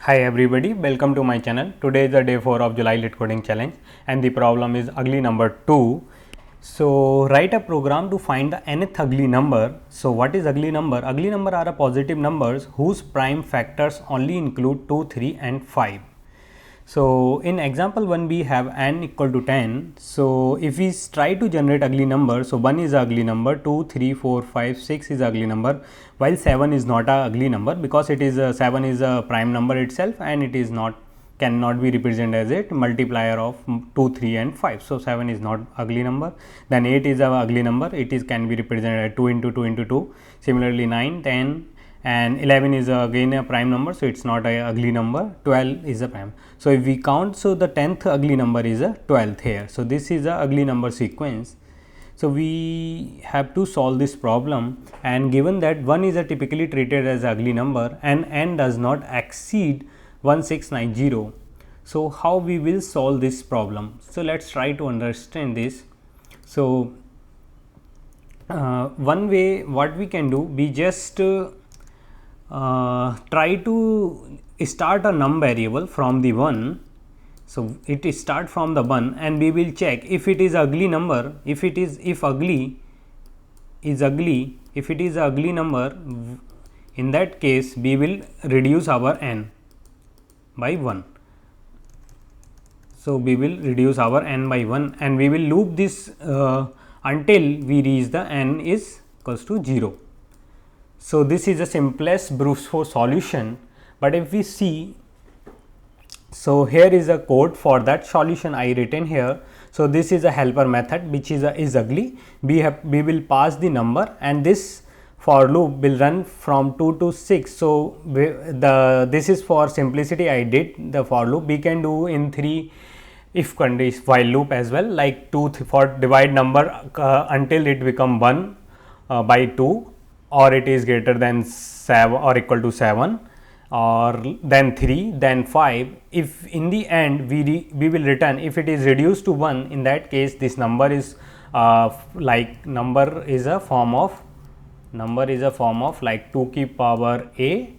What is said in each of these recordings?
Hi everybody, welcome to my channel. Today is the day 4 of July Lit Coding Challenge and the problem is ugly number 2. So write a program to find the nth ugly number. So what is ugly number? Ugly number are a positive numbers whose prime factors only include 2, 3 and 5. So in example 1 we have n equal to 10. So if we try to generate ugly number, so 1 is ugly number, 2, 3, 4, 5, 6 is ugly number, while 7 is not a ugly number because it is 7 is a prime number itself and it is not cannot be represented as a multiplier of 2, 3 and 5. So 7 is not ugly number. Then 8 is a ugly number, it is can be represented as 2 into 2 into 2. Similarly 9, 10 and 11 is again a prime number, so it's not a ugly number. 12 is a prime. So if we count, so the 10th ugly number is a 12th here. So this is a ugly number sequence. So we have to solve this problem, and given that 1 is a typically treated as ugly number and n does not exceed 1690. So how we will solve this problem? So let's try to understand this. So one way what we can do, we just try to start a num variable from the 1. So it is start from the 1 and we will check if it is ugly number. If it is ugly, if it is ugly number, in that case we will reduce our n by 1. So we will reduce our n by 1 and we will loop this until we reach the n is equals to 0. So this is the simplest brute force solution, but if we see, so here is a code for that solution I written here. So this is a helper method which is ugly. We will pass the number and this for loop will run from 2 to 6. So this is for simplicity I did the for loop. We can do in 3 if condition while loop as well, like 2 for divide number until it become 1 by 2, or it is greater than 7 or equal to 7, or then 3, then 5. If in the end we will return if it is reduced to 1, in that case this number is number is a form of like 2 की power a,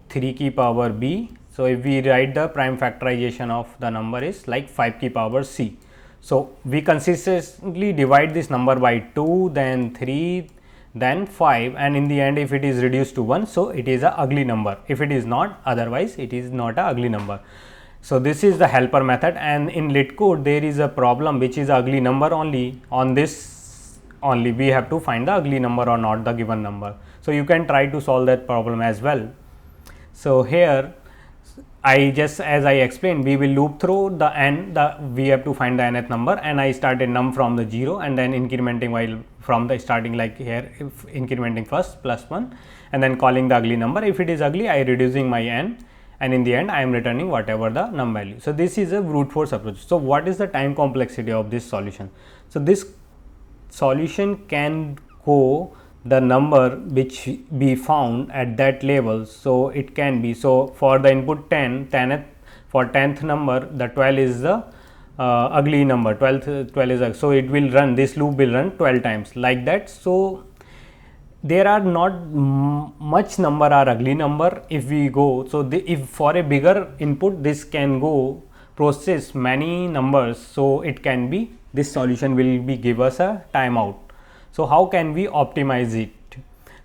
3 की power b. So if we write the prime factorization of the number is like 5 की power c. So we consistently divide this number by 2, then 3, then 5, and in the end if it is reduced to 1, so it is a ugly number. If it is not, otherwise it is not a ugly number. So this is the helper method, and in lit code there is a problem which is ugly number only. On this only we have to find the ugly number or not the given number. So you can try to solve that problem as well. So here I just, as I explained, we will loop through the n, we have to find the nth number, and I started num from the 0 and then incrementing while from the starting, like here if incrementing first plus 1 and then calling the ugly number. If it is ugly, I reducing my n, and in the end I am returning whatever the num value. So this is a brute force approach. So what is the time complexity of this solution? So this solution can go the number which be found at that level. So it can be, so for the input 10th for 10th number, the 12 is the ugly number, 12 is so it will run, this loop will run 12 times like that. So there are not much number are ugly number if we go. So if for a bigger input this can go process many numbers, so it can be, this solution will be give us a timeout. So how can we optimize it?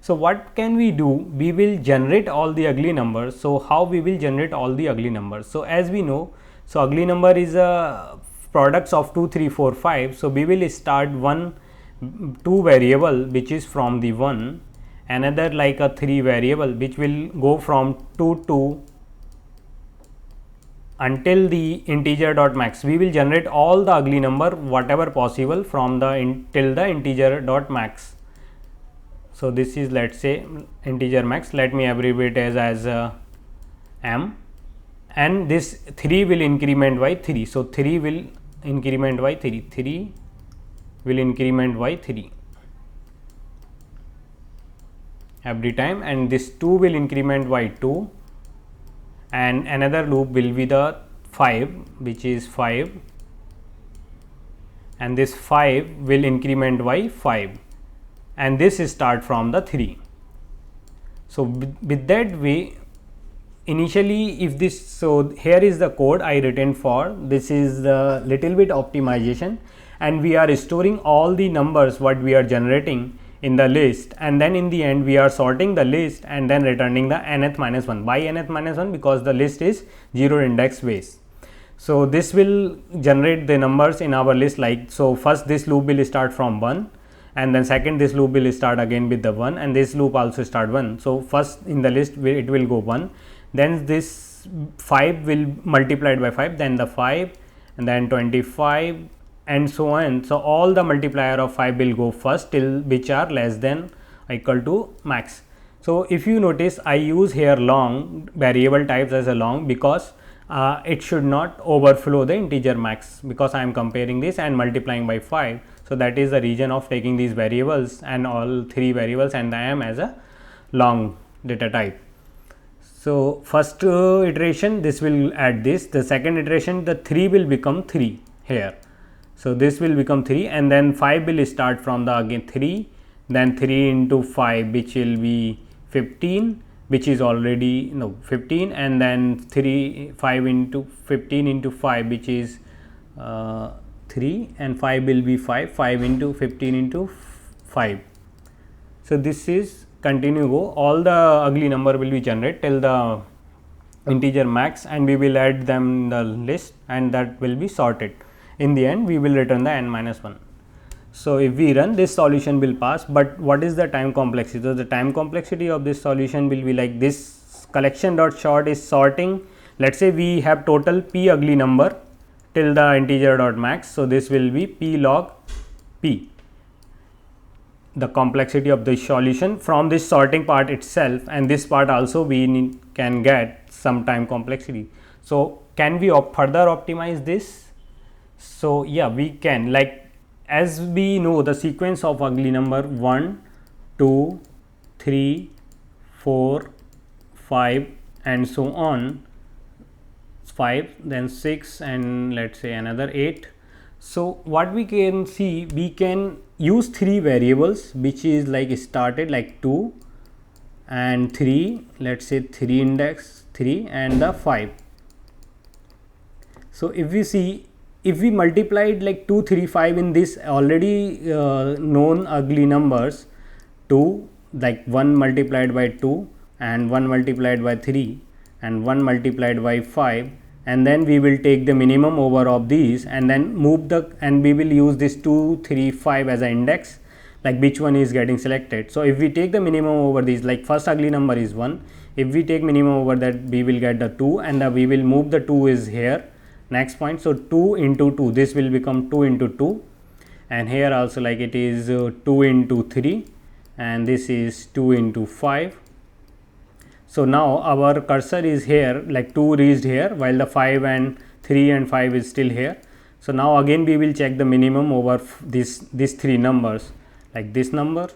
So what can we do? We will generate all the ugly numbers. So how we will generate all the ugly numbers? So as we know, so ugly number is a products of 2, 3, 4, 5. So we will start 2 variable which is from the 1, another like a 3 variable which will go from 2 to until the integer dot max. We will generate all the ugly number whatever possible from the till the integer dot max. So this is, let's say, integer max. Let me abbreviate as m, and this 3 will increment by 3. So 3 will increment by 3, 3 will increment by 3 every time, and this 2 will increment by 2, and another loop will be the 5 which is 5, and this 5 will increment by 5, and this is start from the 3. So with that way initially if this, so here is the code I written for this, is the little bit optimization, and we are storing all the numbers what we are generating in the list, and then in the end we are sorting the list and then returning the nth minus 1. By nth minus 1? Because the list is 0 index base. So this will generate the numbers in our list, like, so first this loop will start from 1, and then second this loop will start again with the 1, and this loop also start 1. So first in the list it will go 1, then this 5 will multiplied by 5, then the 5, and then 25 and so on. So all the multiplier of 5 will go first till which are less than or equal to max. So if you notice, I use here long variable types as a long, because it should not overflow the integer max, because I am comparing this and multiplying by 5. So that is the reason of taking these variables and all three variables and I am as a long data type. So first iteration this will add this, the second iteration the 3 will become 3 here. So this will become 3, and then 5 will start from the again 3, then 3 into 5 which will be 15, which is already 15, and then 5 into 15 into 5 which is 3, and 5 will be 5 into 15 into 5. So this is continue go, all the ugly number will be generated till the integer max, and we will add them in the list and that will be sorted. In the end we will return the n minus 1. So if we run, this solution will pass, but what is the time complexity? So the time complexity of this solution will be like this: collection dot sort is sorting, let's say we have total p ugly number till the integer dot max, so this will be p log p, the complexity of the solution from this sorting part itself, and this part also we can get some time complexity. So can we further optimize this? So yeah, we can, like, as we know the sequence of ugly number 1, 2, 3, 4, 5 and so on, 5, then 6 and let's say another 8. So what we can see, we can use 3 variables which is like started like 2 and 3, let's say 3 index 3 and the 5. So if we see, if we multiplied like 2, 3, 5 in this already known ugly numbers, 2 like 1 multiplied by 2 and 1 multiplied by 3 and 1 multiplied by 5, and then we will take the minimum over of these and then move the, and we will use this 2, 3, 5 as an index, like which one is getting selected. So if we take the minimum over these, like first ugly number is 1, if we take minimum over that we will get the 2, and we will move the 2 is here next point. So 2 into 2, this will become 2 into 2, and here also like it is 2 into 3, and this is 2 into 5. So now our cursor is here, like 2 reached here, while the 5 and 3 and 5 is still here. So now again we will check the minimum over these 3 numbers, like this number,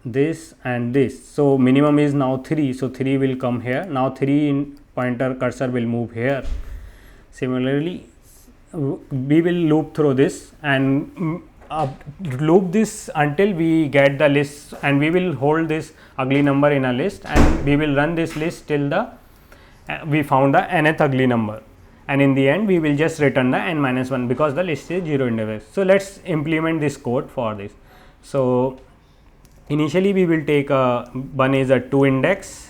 this and this. So minimum is now 3, so 3 will come here. Now 3 in pointer cursor will move here. Similarly, we will loop through this and loop this until we get the list, and we will hold this ugly number in a list, and we will run this list till the we found the nth ugly number, and in the end we will just return the n minus 1 because the list is 0 index. So let's implement this code for this. So initially we will take one is a 2 index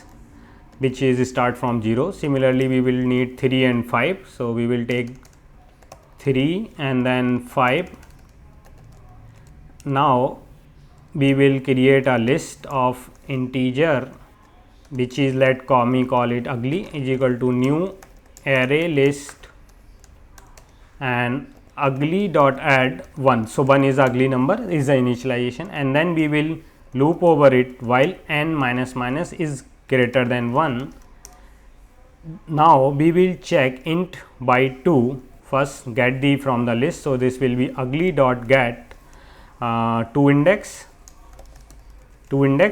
which is start from 0. Similarly we will need 3 and 5, so we will take 3 and then 5. Now we will create a list of integer which is, let me call it ugly, is equal to new array list and ugly dot add 1. So 1 is ugly number, is the initialization, and then we will loop over it while n minus minus is greater than 1. Now we will check int by 2, first get the from the list. So this will be ugly dot get 2 index,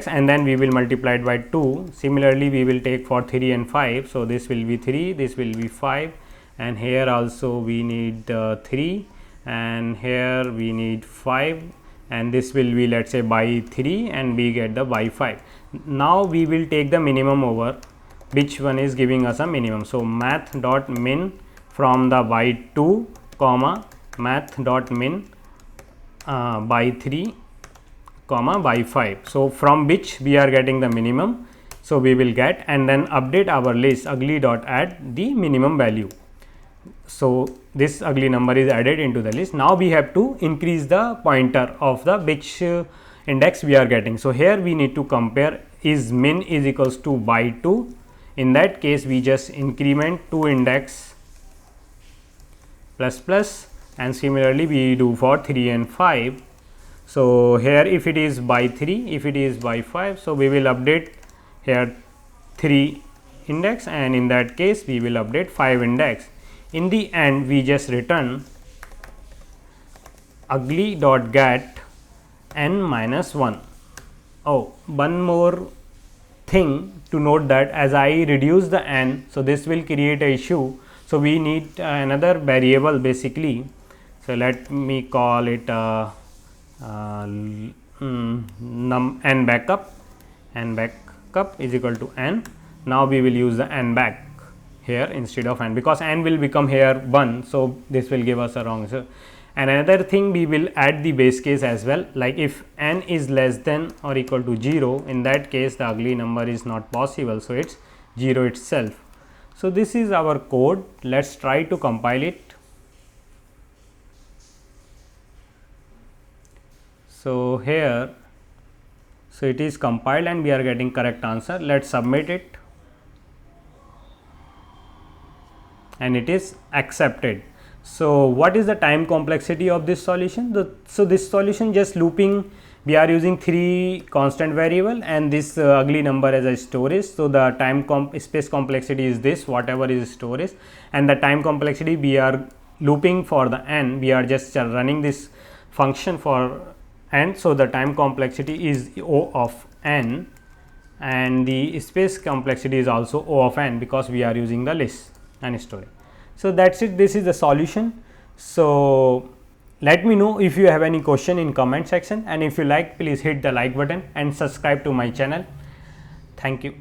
and then we will multiply it by 2. Similarly we will take for 3 and 5, so this will be 3, this will be 5, and here also we need 3, and here we need 5, and this will be, let's say, by 3, and we get the by 5. Now we will take the minimum over which one is giving us a minimum. So math dot min from the by 2 comma math dot min by 3 comma by 5. So from which we are getting the minimum. So we will get and then update our list ugly dot add the minimum value. So this ugly number is added into the list. Now we have to increase the pointer of the which index we are getting. So here we need to compare is min is equals to by 2. In that case we just increment 2 index plus plus, and similarly we do for 3 and 5. So here if it is by 3, if it is by 5, so we will update here 3 index, and in that case we will update 5 index. In the end we just return ugly dot get n minus 1. Oh, one more thing to note, that as I reduce the n, so this will create a issue. So we need another variable basically. So let me call it n backup. N backup is equal to n. Now we will use the n back here instead of n, because n will become here 1. So this will give us a wrong answer. And another thing, we will add the base case as well, like if n is less than or equal to 0, in that case the ugly number is not possible. So it's 0 itself. So this is our code. Let's try to compile it. So here, so it is compiled and we are getting correct answer. Let's submit it, and it is accepted. So what is the time complexity of this solution? So this solution just looping, we are using 3 constant variable and this ugly number as a storage. So the time space complexity is this, whatever is storage, and the time complexity we are looping for the n, we are just running this function for n. So the time complexity is O of n, and the space complexity is also O of n, because we are using the list and storage. So that's it. This is the solution. So let me know if you have any question in comment section, and if you like, please hit the like button and subscribe to my channel. Thank you.